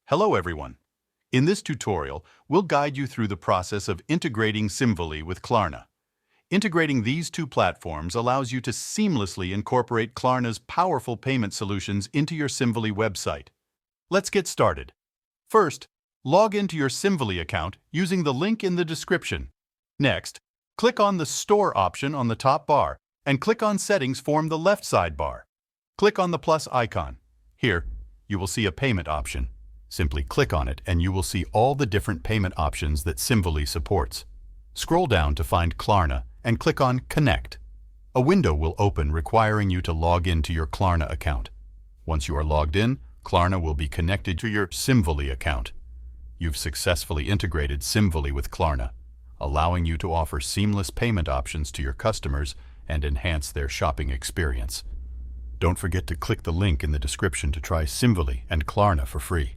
Hello everyone. In this tutorial, we'll guide you through the process of integrating Simvoly with Klarna. Integrating these two platforms allows you to seamlessly incorporate Klarna's powerful payment solutions into your Simvoly website. Let's get started. First, log into your Simvoly account using the link in the description. Next, click on the Store option on the top bar and click on Settings from the left sidebar. Click on the plus icon. Here, you will see a payment option. Simply click on it and you will see all the different payment options that Simvoly supports. Scroll down to find Klarna and click on Connect. A window will open requiring you to log into your Klarna account. Once you are logged in, Klarna will be connected to your Simvoly account. You've successfully integrated Simvoly with Klarna, allowing you to offer seamless payment options to your customers and enhance their shopping experience. Don't forget to click the link in the description to try Simvoly and Klarna for free.